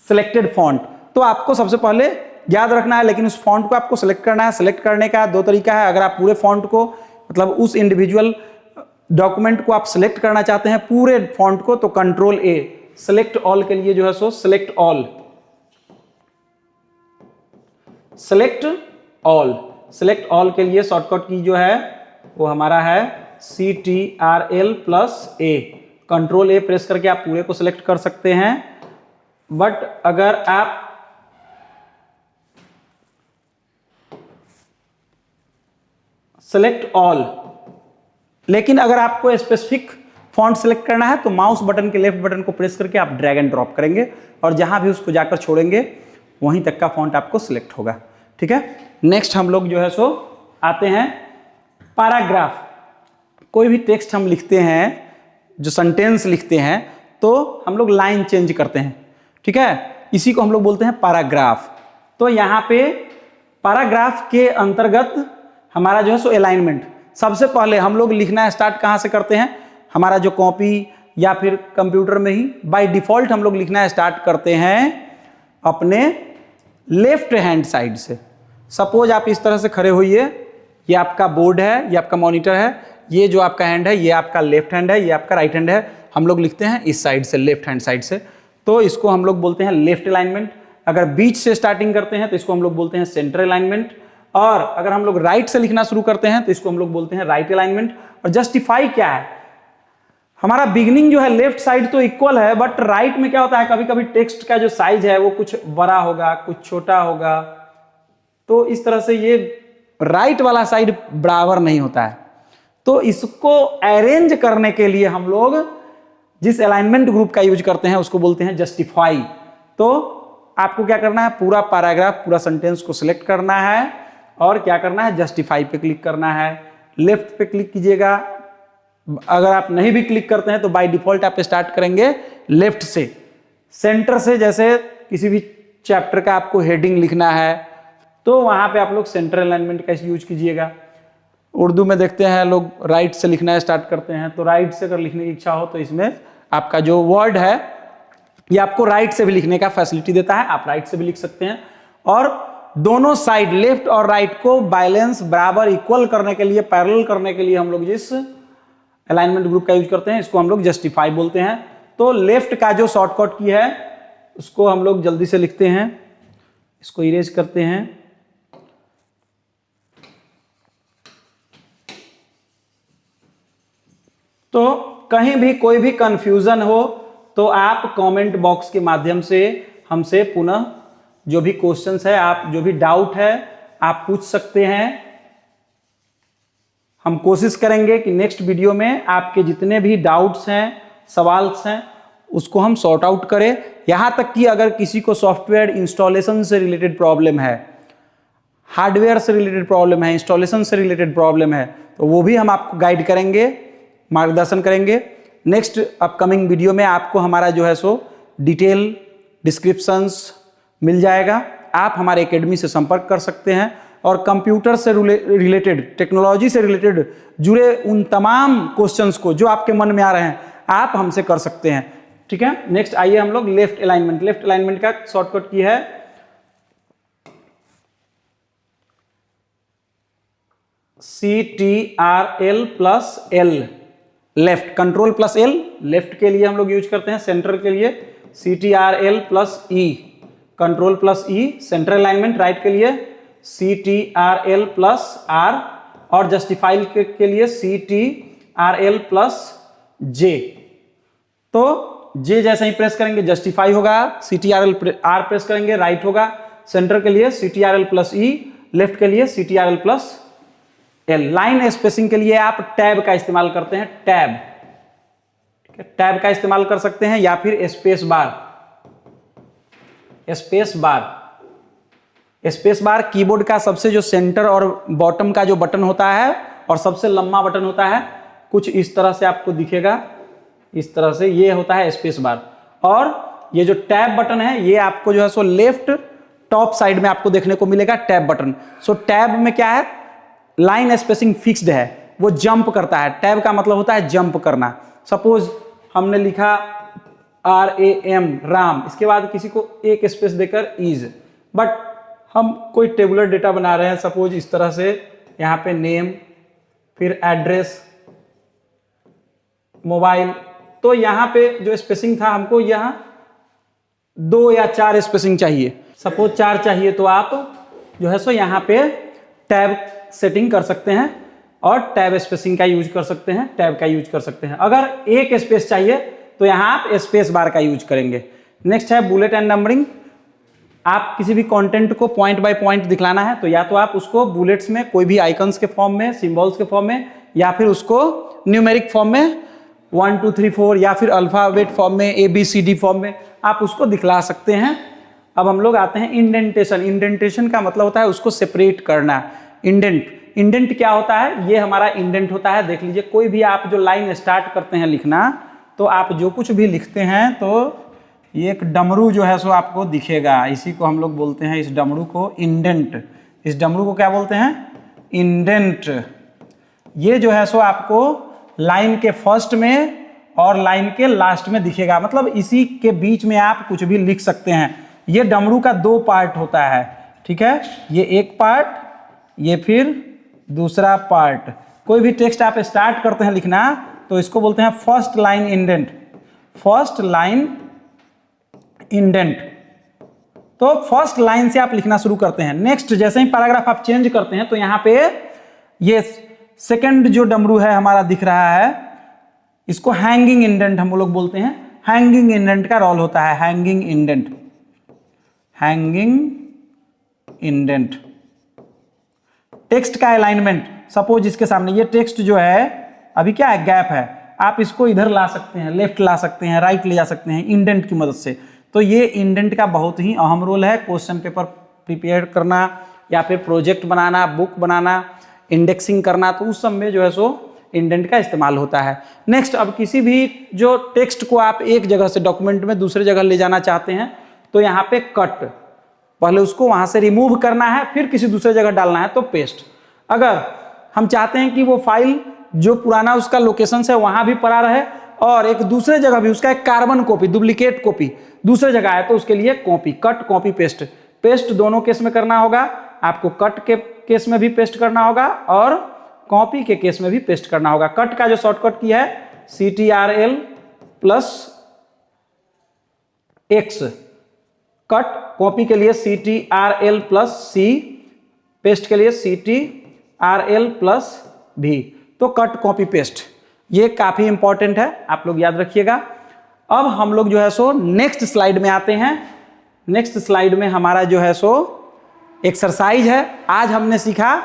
selected font. तो आपको सबसे पहले याद रखना है, लेकिन उस फॉन्ट को आपको सिलेक्ट करना है। सिलेक्ट करने का दो तरीका है। अगर आप पूरे फॉन्ट को, मतलब उस इंडिविजुअल डॉक्यूमेंट को आप सिलेक्ट करना चाहते हैं पूरे फॉन्ट को, तो कंट्रोल A। सिलेक्ट ऑल के लिए जो है सो select all, select all. Select all के लिए शॉर्टकट की जो है वो हमारा है CTRL+A। कंट्रोल A प्रेस करके आप पूरे को सिलेक्ट कर सकते हैं। बट अगर आप सिलेक्ट ऑल, लेकिन अगर आपको स्पेसिफिक फॉन्ट सिलेक्ट करना है तो माउस बटन के लेफ्ट बटन को प्रेस करके आप ड्रैग एंड ड्रॉप करेंगे और जहां भी उसको जाकर छोड़ेंगे वहीं तक का फॉन्ट आपको सिलेक्ट होगा। ठीक है, नेक्स्ट हम लोग जो है सो आते हैं पैराग्राफ। कोई भी टेक्स्ट हम लिखते हैं, जो सेंटेंस लिखते हैं, तो हम लोग लाइन चेंज करते हैं। ठीक है, इसी को हम लोग बोलते हैं पैराग्राफ। तो यहाँ पे पैराग्राफ के अंतर्गत हमारा जो है सो अलाइनमेंट, सबसे पहले हम लोग लिखना स्टार्ट कहाँ से करते हैं, हमारा जो कॉपी या फिर कंप्यूटर में ही बाय डिफॉल्ट हम लोग लिखना स्टार्ट करते हैं अपने लेफ्ट हैंड साइड से। सपोज आप इस तरह से खड़े होइए, ये आपका बोर्ड है, ये आपका मॉनिटर है, ये जो आपका हैंड है ये आपका लेफ्ट हैंड है, ये आपका राइट हैंड है। हम लोग लिखते हैं इस साइड से, लेफ्ट हैंड साइड से, तो इसको हम लोग बोलते हैं लेफ्ट अलाइनमेंट। अगर बीच से स्टार्टिंग करते हैं तो इसको हम लोग बोलते हैं सेंटर अलाइनमेंट, और अगर हम लोग राइट से लिखना शुरू करते हैं तो इसको हम लोग बोलते हैं राइट अलाइनमेंट। और जस्टिफाई क्या है, हमारा बिगिनिंग जो है लेफ्ट साइड तो इक्वल है, बट राइट में क्या होता है, कभी कभी टेक्स्ट का जो साइज है वो कुछ बड़ा होगा, कुछ छोटा होगा, तो इस तरह से ये राइट वाला साइड बराबर नहीं होता है। तो इसको अरेंज करने के लिए हम लोग जिस अलाइनमेंट ग्रुप का यूज करते हैं उसको बोलते हैं जस्टिफाई। तो आपको क्या करना है, पूरा पैराग्राफ, पूरा सेंटेंस को सिलेक्ट करना है और क्या करना है, जस्टिफाई पे क्लिक करना है। लेफ्ट पे क्लिक कीजिएगा। अगर आप नहीं भी क्लिक करते हैं तो बाय डिफॉल्ट आप स्टार्ट करेंगे लेफ्ट से। सेंटर से, जैसे किसी भी चैप्टर का आपको हेडिंग लिखना है तो वहाँ पे आप लोग सेंट्रल अलाइनमेंट का यूज कीजिएगा। उर्दू में देखते हैं लोग राइट से लिखना स्टार्ट करते हैं, तो राइट से अगर लिखने की इच्छा हो तो इसमें आपका जो वर्ड है ये आपको राइट से भी लिखने का फैसिलिटी देता है, आप राइट से भी लिख सकते हैं। और दोनों साइड लेफ्ट और राइट को बैलेंस बराबर इक्वल करने के लिए, पैरेलल करने के लिए हम लोग जिस अलाइनमेंट ग्रुप का यूज करते हैं इसको हम लोग जस्टिफाई बोलते हैं। तो लेफ्ट का जो शॉर्टकट की है उसको हम लोग जल्दी से लिखते हैं, इसको इरेज करते हैं। तो कहीं भी कोई भी कंफ्यूजन हो तो आप कमेंट बॉक्स के माध्यम से हमसे पुनः जो भी क्वेश्चंस है, आप जो भी डाउट है आप पूछ सकते हैं। हम कोशिश करेंगे कि नेक्स्ट वीडियो में आपके जितने भी डाउट्स हैं, सवाल हैं, उसको हम सॉर्ट आउट करें। यहां तक कि अगर किसी को सॉफ्टवेयर इंस्टॉलेशन से रिलेटेड प्रॉब्लम है, हार्डवेयर से रिलेटेड प्रॉब्लम है, इंस्टॉलेशन से रिलेटेड प्रॉब्लम है, तो वो भी हम आपको गाइड करेंगे, मार्गदर्शन करेंगे। नेक्स्ट अपकमिंग वीडियो में आपको हमारा जो है सो डिटेल डिस्क्रिप्शंस मिल जाएगा। आप हमारे एकेडमी से संपर्क कर सकते हैं और कंप्यूटर से रिलेटेड, टेक्नोलॉजी से रिलेटेड जुड़े उन तमाम क्वेश्चंस को जो आपके मन में आ रहे हैं आप हमसे कर सकते हैं। ठीक है, नेक्स्ट आइए हम लोग लेफ्ट अलाइनमेंट। लेफ्ट अलाइनमेंट का शॉर्टकट की है CTRL plus L, left, control plus L left के लिए हम लोग यूज करते हैं। सेंटर के लिए CTRL plus E, control plus E। Central alignment right के लिए CTRL प्लस R और जस्टिफाई के लिए CTRL प्लस J। तो J जैसे ही प्रेस करेंगे जस्टिफाई होगा, CTRL R प्रेस करेंगे राइट होगा। सेंटर के लिए CTRL प्लस E, लेफ्ट के लिए CTRL plus L। Line spacing के लिए आप टैब का इस्तेमाल करते हैं, टैब, ठीक है, टैब का इस्तेमाल कर सकते हैं या फिर space bar. Space bar, space bar keyboard का सबसे जो सेंटर और बॉटम का जो बटन होता है और सबसे लंबा बटन होता है, कुछ इस तरह से आपको दिखेगा, इस तरह से ये होता है स्पेस बार। और ये जो टैब बटन है ये आपको जो है सो लेफ्ट टॉप साइड में आपको देखने को मिलेगा टैब बटन। सो टैब में क्या है, लाइन स्पेसिंग फिक्स्ड है, वो जंप करता है। टैब का मतलब होता है जंप करना। सपोज हमने लिखा RAM, राम, इसके बाद किसी को एक स्पेस देकर इज, बट हम कोई टेबुलर डेटा बना रहे हैं, सपोज इस तरह से, यहाँ पे नेम, फिर एड्रेस, मोबाइल, तो यहाँ पे जो स्पेसिंग था हमको यहाँ 2 या 4 स्पेसिंग चाहिए। सपोज 4 चाहिए तो आप जो है सो यहाँ पे टैब सेटिंग कर सकते हैं और टैब स्पेसिंग का यूज कर सकते हैं, टैब का यूज कर सकते हैं। अगर एक स्पेस चाहिए तो यहाँ आप स्पेस बार का यूज करेंगे। नेक्स्ट है बुलेट एंड नंबरिंग। आप किसी भी कंटेंट को पॉइंट बाय पॉइंट दिखलाना है तो या तो आप उसको बुलेट्स में, कोई भी आइकन्स के फॉर्म में, सिंबल्स के फॉर्म में, या फिर उसको न्यूमेरिक फॉर्म में 1 2 3 4 या फिर अल्फाबेट फॉर्म में, ABCD फॉर्म में आप उसको दिखला सकते हैं। अब हम लोग आते हैं इंडेंटेशन। इंडेंटेशन का मतलब होता है उसको सेपरेट करना। इंडेंट क्या होता है, ये हमारा इंडेंट होता है। देख लीजिए, कोई भी आप जो लाइन स्टार्ट करते हैं लिखना, तो आप जो कुछ भी लिखते हैं तो ये एक डमरू जो है सो आपको दिखेगा, इसी को हम लोग बोलते हैं, इस डमरू को इंडेंट। इस डमरू को क्या बोलते हैं, इंडेंट। ये जो है सो आपको लाइन के फर्स्ट में और लाइन के लास्ट में दिखेगा, मतलब इसी के बीच में आप कुछ भी लिख सकते हैं। ये डमरू का 2 पार्ट होता है, ठीक है, ये एक पार्ट, ये फिर दूसरा पार्ट। कोई भी टेक्स्ट आप स्टार्ट करते हैं लिखना तो इसको बोलते हैं first line indent, first line indent. तो फर्स्ट लाइन से आप लिखना शुरू करते हैं। नेक्स्ट जैसे ही पैराग्राफ आप चेंज करते हैं तो यहाँ पे ये सेकंड जो डमरू है हमारा दिख रहा है, इसको हैंगिंग इंडेंट हम लोग बोलते हैं। हैंगिंग इंडेंट का रोल होता है, hanging indent, hanging indent. Text का अलाइनमेंट, सपोज इसके सामने ये टेक्स्ट जो है अभी क्या है, गैप है, आप इसको इधर ला सकते हैं, लेफ्ट ला सकते हैं, राइट ले जा सकते हैं इंडेंट की मदद से। तो ये इंडेंट का बहुत ही अहम रोल है क्वेश्चन पेपर प्रिपेयर करना या फिर प्रोजेक्ट बनाना, बुक बनाना, इंडेक्सिंग करना, तो उस सब में जो है सो इंडेंट का इस्तेमाल होता है। नेक्स्ट, अब किसी भी जो टेक्स्ट को आप एक जगह से डॉक्यूमेंट में दूसरे जगह ले जाना चाहते हैं तो यहाँ पे कट, पहले उसको वहां से रिमूव करना है, फिर किसी दूसरे जगह डालना है तो पेस्ट। अगर हम चाहते हैं कि वो फाइल जो पुराना उसका लोकेशन है वहां भी पड़ा रहे और एक दूसरे जगह भी उसका एक कार्बन कॉपी, डुप्लीकेट कॉपी दूसरे जगह है, तो उसके लिए copy, cut copy paste. Paste दोनों केस में करना होगा, आपको कट के केस में भी पेस्ट करना होगा और कॉपी के केस में भी पेस्ट करना होगा। कट का जो शॉर्टकट की है CTRL plus X, cut copy के लिए CTRL प्लस C, पेस्ट के लिए CTRL प्लस V। तो कट कॉपी पेस्ट ये काफी इंपॉर्टेंट है, आप लोग याद रखिएगा। अब हम लोग जो है सो नेक्स्ट स्लाइड में आते हैं। नेक्स्ट स्लाइड में हमारा जो है सो एक्सरसाइज है। आज हमने सीखा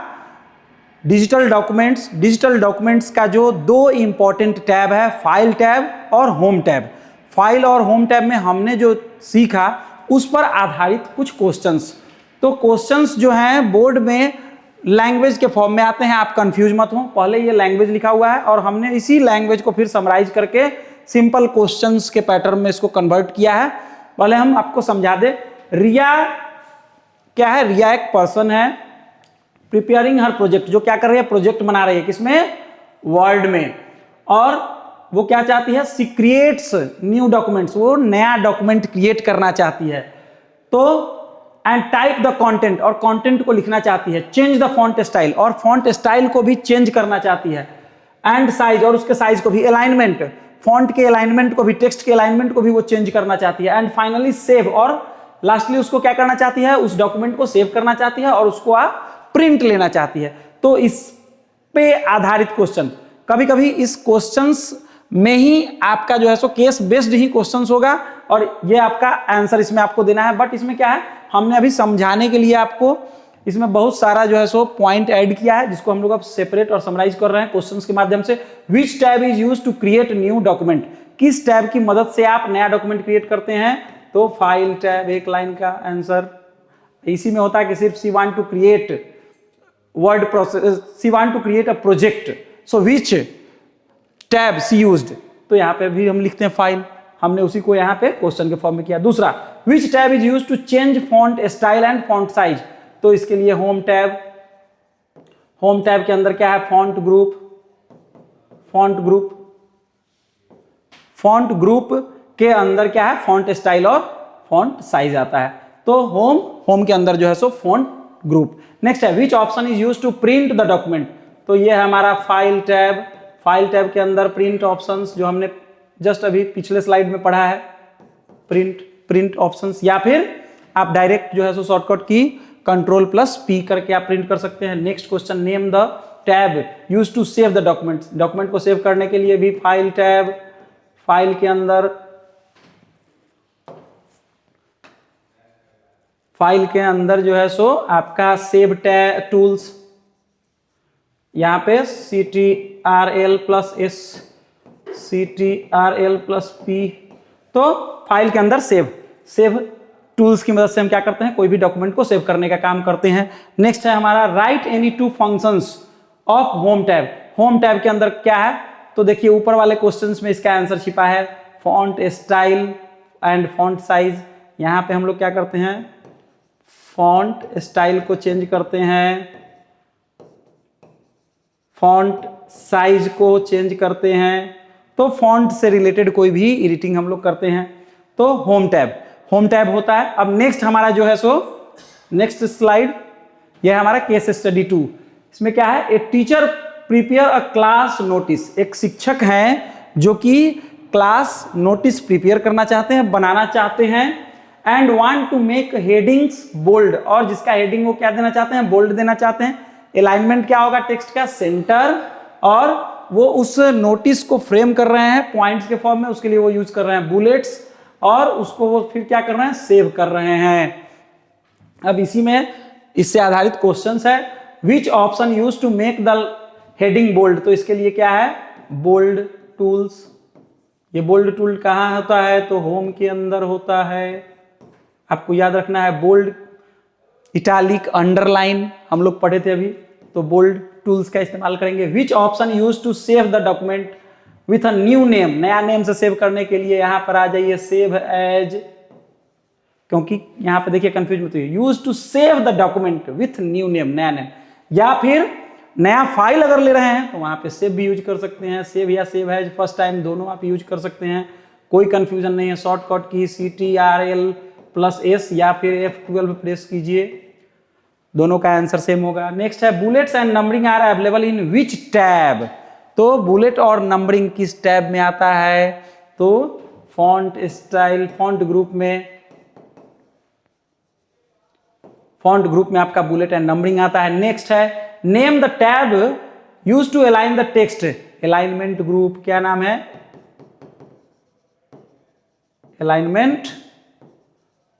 डिजिटल डॉक्यूमेंट्स। डिजिटल डॉक्यूमेंट्स का जो दो इंपॉर्टेंट टैब है, फाइल टैब और होम टैब। फाइल और होम टैब में हमने जो सीखा उस पर आधारित कुछ क्वेश्चंस। तो क्वेश्चंस जो हैं बोर्ड में लैंग्वेज के फॉर्म में आते हैं, आप कंफ्यूज मत हो। पहले ये लैंग्वेज लिखा हुआ है और हमने इसी लैंग्वेज को फिर समराइज करके सिंपल क्वेश्चंस के पैटर्न में इसको कन्वर्ट किया है। पहले हम आपको समझा दे, रिया क्या है? रिया एक पर्सन है, प्रिपेयरिंग हर प्रोजेक्ट, जो क्या कर रही है? प्रोजेक्ट बना रही है। किसमें? वर्ड में। और वो क्या चाहती है? सी क्रिएट्स न्यू डॉक्यूमेंट्स, वो नया डॉक्यूमेंट क्रिएट करना चाहती है। तो एंड टाइप द कंटेंट, और कंटेंट को लिखना चाहती है। चेंज द फॉन्ट स्टाइल, और फॉन्ट स्टाइल को भी चेंज करना चाहती है। एंड साइज, और उसके साइज को भी। अलाइनमेंट, फॉन्ट के अलाइनमेंट को भी, टेक्स्ट के अलाइनमेंट को भी वो चेंज करना चाहती है। एंड फाइनली सेव, और लास्टली उसको क्या करना चाहती है? उस डॉक्यूमेंट को सेव करना चाहती है और उसको आप प्रिंट लेना चाहती है। तो इस पे आधारित क्वेश्चन, कभी कभी इस क्वेश्चंस में ही आपका जो है सो केस बेस्ड ही क्वेश्चंस होगा और ये आपका आंसर इसमें आपको देना है। बट इसमें क्या है, हमने अभी समझाने के लिए आपको इसमें बहुत सारा जो है सो पॉइंट ऐड किया है, जिसको हम लोग अब सेपरेट और समराइज कर रहे हैं क्वेश्चंस के माध्यम से। Which tab is used to create new document, किस टैब की मदद से आप नया डॉक्यूमेंट क्रिएट करते हैं? तो फाइल टैब, एक लाइन का आंसर इसी में होता है कि सिर्फ see want to create word process, see want to create a project, so which tab see used. तो यहाँ पे भी हम लिखते हैं फाइल, हमने उसी को यहाँ पे क्वेश्चन के फॉर्म में किया। दूसरा, which tab is used to change font style and font size, तो इसके लिए होम टैब। होम टैब के अंदर क्या है? Font group. Font group, font group के अंदर क्या है? फॉन्ट स्टाइल और फॉन्ट साइज आता है। तो होम के अंदर जो है सो फॉन्ट ग्रुप। नेक्स्ट है, which option is used to print the document, तो ये है हमारा फाइल टैब। फाइल टैब के अंदर प्रिंट ऑप्शंस, जो हमने जस्ट अभी पिछले स्लाइड में पढ़ा है, प्रिंट ऑप्शंस। या फिर आप डायरेक्ट जो है सो शॉर्टकट की Ctrl+P करके आप प्रिंट कर सकते हैं। Next question, name the tab used to save the document, document को सेव करने के लिए भी फाइल टैब। फाइल के अंदर, फाइल के अंदर जो है सो आपका सेव टूल्स, यहाँ पे CTRL+S, CTRL+P। तो फाइल के अंदर सेव टूल्स की मदद से हम क्या करते हैं? कोई भी डॉक्यूमेंट को सेव करने का काम करते हैं। नेक्स्ट है हमारा, right any two functions of home tab. Home tab के अंदर क्या है? तो देखिए ऊपर वाले क्वेश्चंस में इसका आंसर छिपा है, font style and font size. यहाँ पे हम लोग क्या करते हैं? फॉन्ट स्टाइल को चेंज करते हैं, फॉन्ट साइज को चेंज करते हैं। तो फॉन्ट से रिलेटेड कोई भी एडिटिंग हम लोग करते हैं। तो होम टैब होता है। अब नेक्स्ट हमारा जो है सो नेक्स्ट स्लाइड, यह है हमारा केस स्टडी 2। इसमें क्या है? A teacher prepare a class notice, एक शिक्षक हैं जो कि क्लास नोटिस प्रिपेयर करना चाहते हैं, बनाना चाहते हैं। And want to make headings bold, और जिसका हेडिंग वो क्या देना चाहते हैं? बोल्ड देना चाहते हैं। अलाइनमेंट क्या होगा टेक्स्ट का? सेंटर। और वो उस नोटिस को फ्रेम कर रहे हैं पॉइंट्स के फॉर्म में, उसके लिए वो यूज कर रहे हैं बुलेट्स, और उसको वो फिर क्या कर रहे हैं? सेव कर रहे हैं। अब इसी में इससे आधारित क्वेश्चंस है, which option use to make the heading bold, तो इसके लिए क्या है? Bold tools. ये बोल्ड टूल कहाँ होता है? तो होम के अंदर होता है। आपको याद रखना है, बोल्ड, इटालिक, अंडरलाइन हम लोग पढ़े थे अभी, तो बोल्ड टूल्स का इस्तेमाल करेंगे। Which option use to save the document with a new name, नया नेम से सेव करने के लिए यहाँ पर आ जाइए, सेव एज क्योंकि यहाँ पे देखिए कंफ्यूज मत होइए। Use to save the document with new name, नया नेम, या फिर नया फाइल अगर ले रहे हैं तो वहां पे सेव भी यूज कर सकते हैं। सेव या सेव है फर्स्ट टाइम दोनों आप यूज कर सकते हैं, कोई कंफ्यूजन नहीं है। शॉर्टकट की CTRL+S या फिर F12 प्रेस कीजिए, दोनों का आंसर सेम होगा। नेक्स्ट है bullets and numbering are available in which tab. तो बुलेट और नंबरिंग किस टैब में आता है? तो फॉन्ट स्टाइल, फॉन्ट ग्रुप में आपका बुलेट एंड नंबरिंग आता है। नेक्स्ट है name the tab use to align the text. Alignment group, क्या नाम है? अलाइनमेंट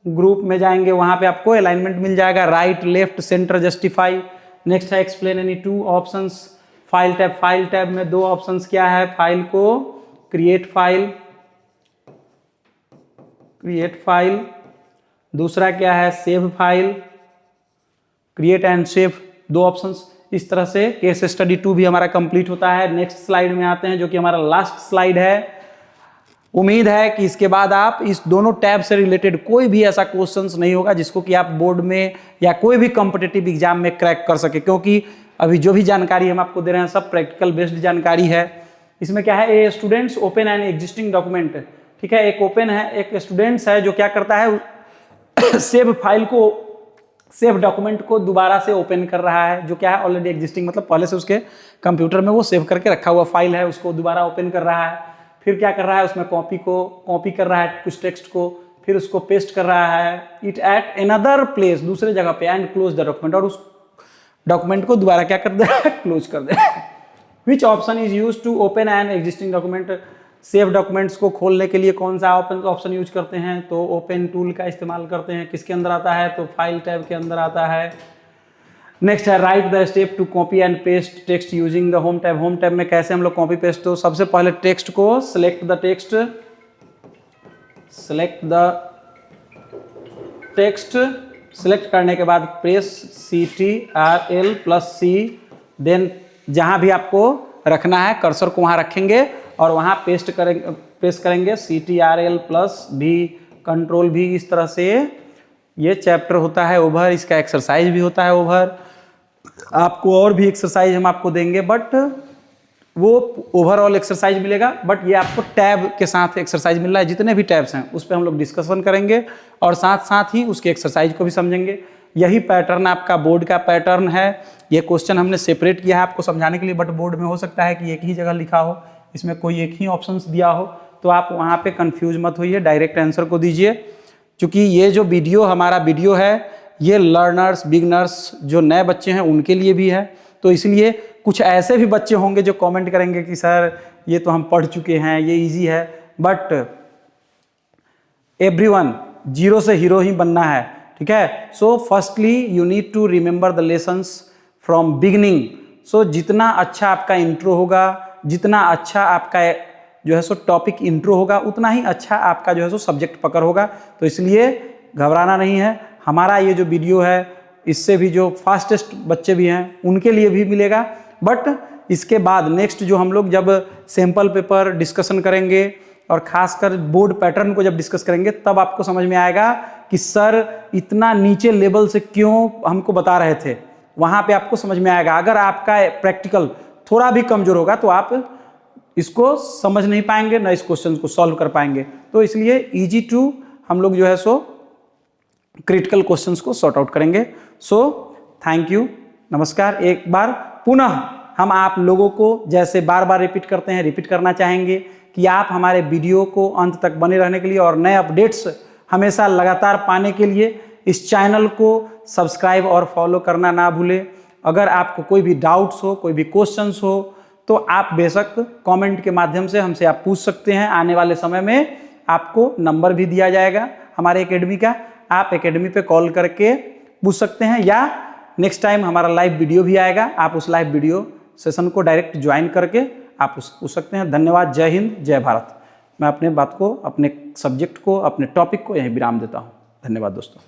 ग्रुप में जाएंगे, वहां पे आपको अलाइनमेंट मिल जाएगा, right, left, centre, justify. Next है explain any two options. File tab, file tab में दो ऑप्शंस क्या है? फाइल को क्रिएट फाइल, दूसरा क्या है? Save file, create and save, दो ऑप्शंस। इस तरह से केस स्टडी 2 भी हमारा कंप्लीट होता है। नेक्स्ट स्लाइड में आते हैं जो कि हमारा लास्ट स्लाइड है। उम्मीद है कि इसके बाद आप इस दोनों टैब से रिलेटेड कोई भी ऐसा क्वेश्चंस नहीं होगा जिसको कि आप बोर्ड में या कोई भी कॉम्पिटिटिव एग्जाम में क्रैक कर सके, क्योंकि अभी जो भी जानकारी हम आपको दे रहे हैं सब प्रैक्टिकल बेस्ड जानकारी है। इसमें क्या है? A students open an existing document, ठीक है, एक ओपन है, एक स्टूडेंट्स है जो क्या करता है सेव फाइल को, सेव डॉक्यूमेंट को दोबारा से ओपन कर रहा है, जो क्या है ऑलरेडी एग्जिस्टिंग, मतलब पहले से उसके कंप्यूटर में वो सेव करके रखा हुआ फाइल है, उसको दोबारा ओपन कर रहा है। फिर क्या कर रहा है? उसमें कॉपी कर रहा है कुछ टेक्स्ट को, फिर उसको पेस्ट कर रहा है इट एट अनदर प्लेस, दूसरे जगह पे, एंड क्लोज द डॉक्यूमेंट, और उस डॉक्यूमेंट को दोबारा क्या कर दे रहा है? क्लोज कर दे रहा है। Which option is use to open an existing document. Save documents को खोलने के लिए कौन सा ऑप्शन यूज करते हैं? तो ओपन टूल का इस्तेमाल करते हैं। किसके अंदर आता है? तो फाइल टैब के अंदर आता है। नेक्स्ट है write the step to copy and paste text using the home tab. Home tab में कैसे हम लोग कॉपी पेस्ट? तो सबसे पहले टेक्स्ट को सिलेक्ट द टेक्स्ट, सिलेक्ट करने के बाद प्रेस CTRL+C, देन जहां भी आपको रखना है कर्सर को वहां रखेंगे और वहां पेस्ट करेंगे CTRL+V, Ctrl+V। इस तरह से ये चैप्टर होता है ओवर, इसका एक्सरसाइज भी होता है ओवर। आपको और भी एक्सरसाइज हम आपको देंगे, बट वो ओवरऑल एक्सरसाइज मिलेगा, बट ये आपको टैब के साथ एक्सरसाइज मिल रहा है। जितने भी टैब्स हैं उस पर हम लोग डिस्कशन करेंगे और साथ साथ ही उसके एक्सरसाइज को भी समझेंगे। यही पैटर्न आपका बोर्ड का पैटर्न है। ये क्वेश्चन हमने सेपरेट किया है आपको समझाने के लिए, बट बोर्ड में हो सकता है कि एक ही जगह लिखा हो, इसमें कोई एक ही ऑप्शंस दिया हो, तो आप वहाँ पे कंफ्यूज मत होइए, डायरेक्ट आंसर को दीजिए। क्योंकि ये जो हमारा वीडियो है ये लर्नर्स, बिगनर्स, जो नए बच्चे हैं उनके लिए भी है, तो इसलिए कुछ ऐसे भी बच्चे होंगे जो कमेंट करेंगे कि सर ये तो हम पढ़ चुके हैं, ये इजी है, बट एवरीवन जीरो से हीरो ही बनना है, ठीक है। So firstly you need to remember the lessons from beginning. So जितना अच्छा आपका इंट्रो होगा, जितना अच्छा आपका जो है सो टॉपिक इंट्रो होगा, उतना ही अच्छा आपका जो है सो सब्जेक्ट पकड़ होगा। तो इसलिए घबराना नहीं है। हमारा ये जो वीडियो है इससे भी जो फास्टेस्ट बच्चे भी हैं उनके लिए भी मिलेगा, बट इसके बाद नेक्स्ट जो हम लोग जब सैम्पल पेपर डिस्कशन करेंगे और खासकर बोर्ड पैटर्न को जब डिस्कस करेंगे तब आपको समझ में आएगा कि सर इतना नीचे लेवल से क्यों हमको बता रहे थे। वहाँ पे आपको समझ में आएगा। अगर आपका प्रैक्टिकल थोड़ा भी कमजोर होगा तो आप इसको समझ नहीं पाएंगे, ना इस क्वेश्चन को सॉल्व कर पाएंगे। तो इसलिए इजी टू हम लोग जो है सो क्रिटिकल क्वेश्चंस को सॉर्ट आउट करेंगे। सो थैंक यू, नमस्कार। एक बार पुनः हम आप लोगों को जैसे बार बार रिपीट करते हैं, रिपीट करना चाहेंगे कि आप हमारे वीडियो को अंत तक बने रहने के लिए और नए अपडेट्स हमेशा लगातार पाने के लिए इस चैनल को सब्सक्राइब और फॉलो करना ना भूलें। अगर आपको कोई भी डाउट्स हो, कोई भी क्वेश्चंस हो, तो आप बेशक कमेंट के माध्यम से हमसे आप पूछ सकते हैं। आने वाले समय में आपको नंबर भी दिया जाएगा हमारे एकेडमी का, आप एकेडमी पे कॉल करके पूछ सकते हैं, या नेक्स्ट टाइम हमारा लाइव वीडियो भी आएगा, आप उस लाइव वीडियो सेशन को डायरेक्ट ज्वाइन करके आप पूछ सकते हैं। धन्यवाद। जय हिंद, जय भारत। मैं अपने बात को, अपने सब्जेक्ट को, अपने टॉपिक को यहीं विराम देता हूँ। धन्यवाद दोस्तों।